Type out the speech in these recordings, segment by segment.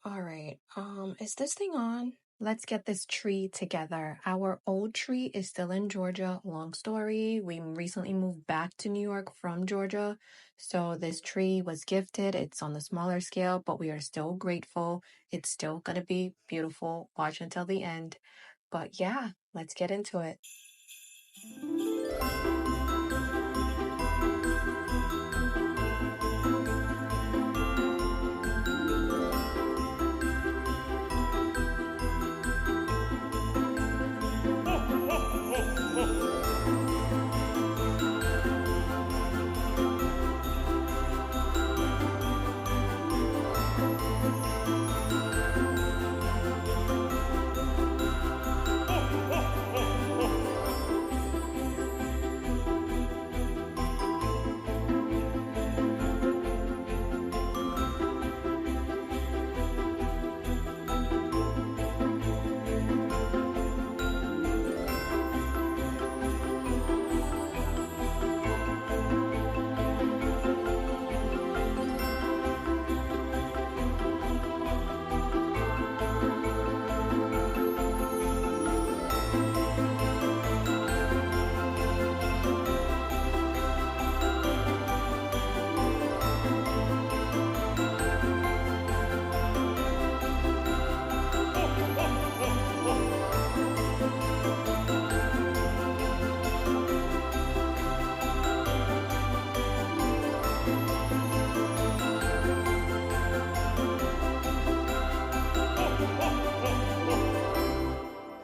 All right. Is this thing on? Let's get this tree together. Our old tree is still in Georgia. Long story. We recently moved back to New York from Georgia. So this tree was gifted. It's on the smaller scale, but we are still grateful. It's still gonna be beautiful. Watch until the end. But yeah, let's get into it.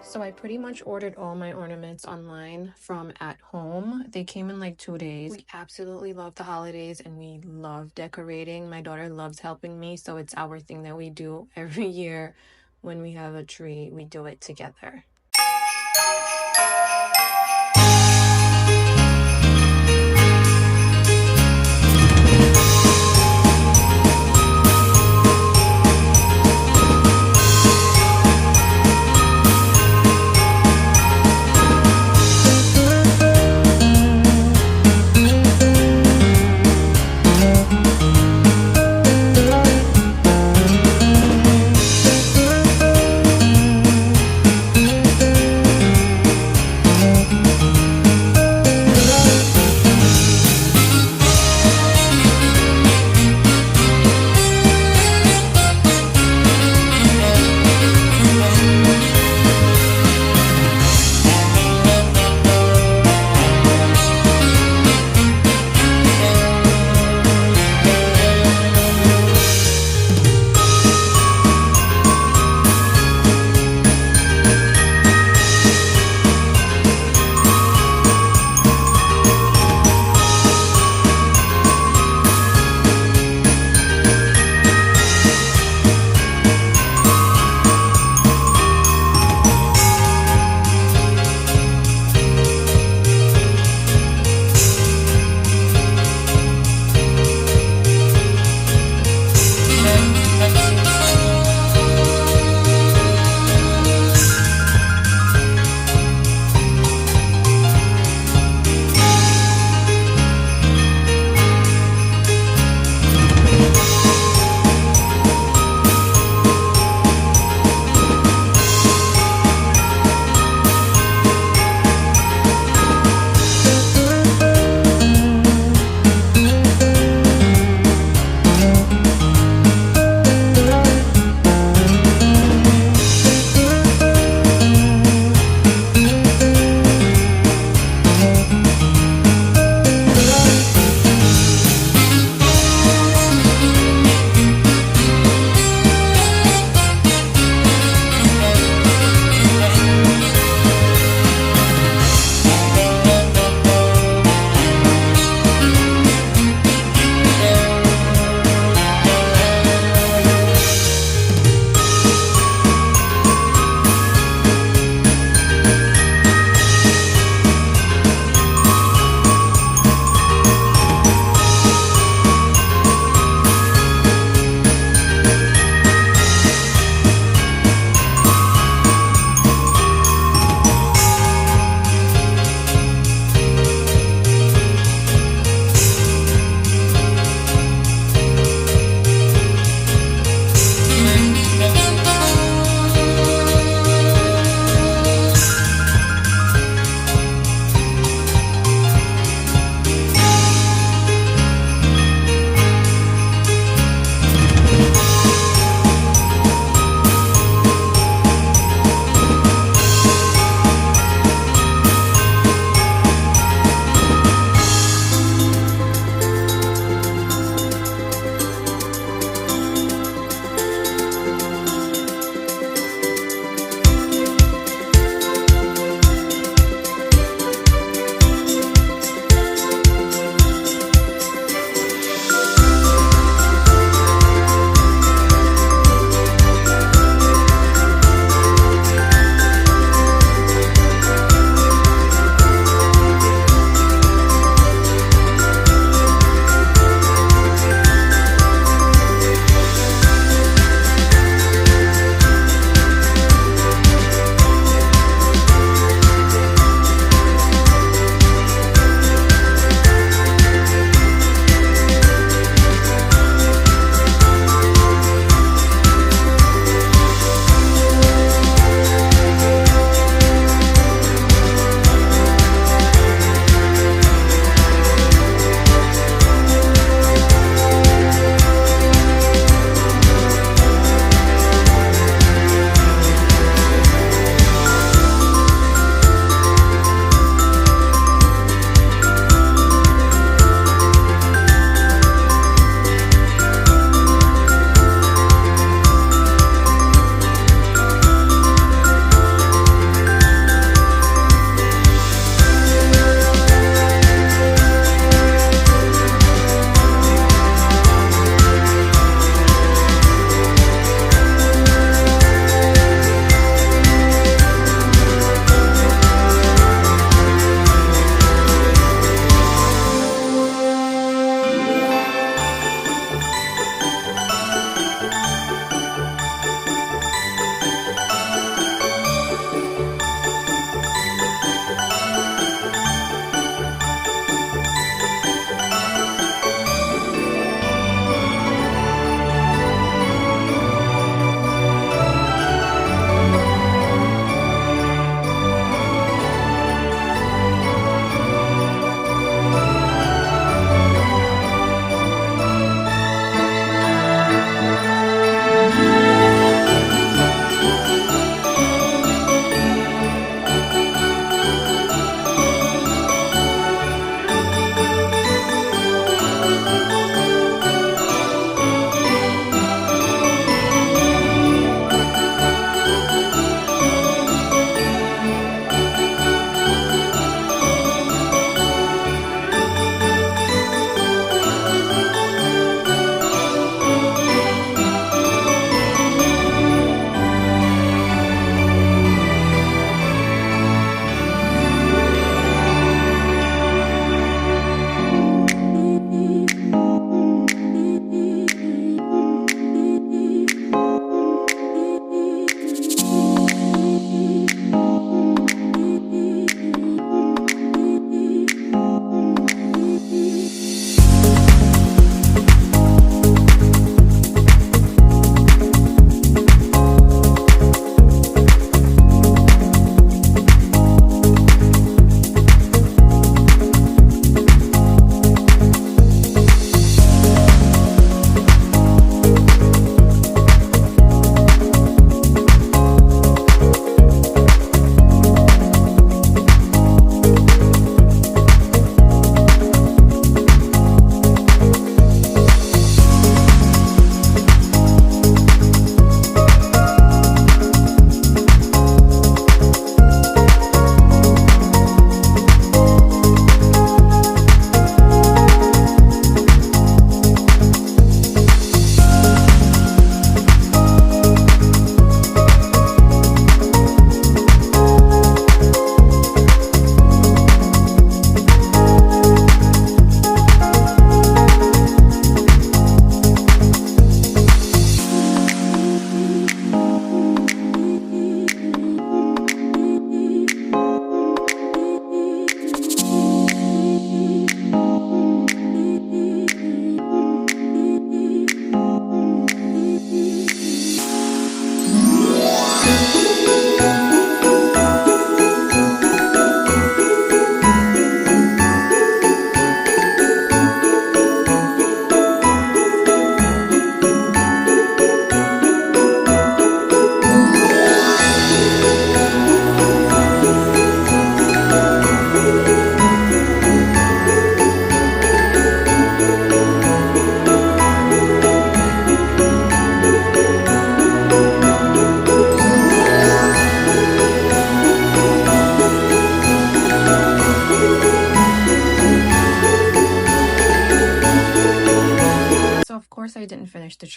So I pretty much ordered all my ornaments online from at home. They came in like 2 days. We absolutely love the holidays and we love decorating. My daughter loves helping me, so it's our thing that we do every year when we have a tree. We do it together.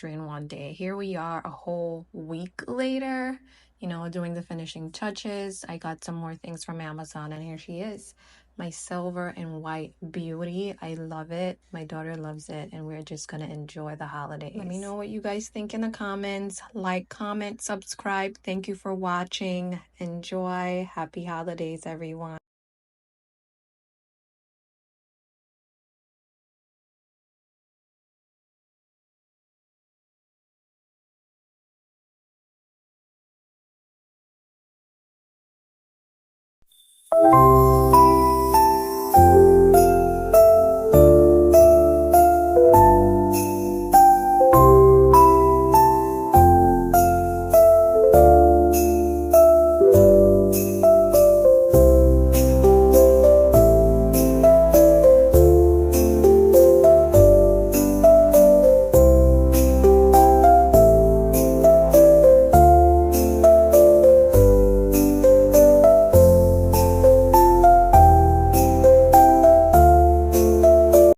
tree in one day. Here we are a whole week later, doing the finishing touches. I got some more things from Amazon, and here she is. My silver and white beauty. I love it. My daughter loves it, and we're just gonna enjoy the holidays. Let me know what you guys think in the comments. Like, comment, subscribe. Thank you for watching. Enjoy. Happy holidays, everyone.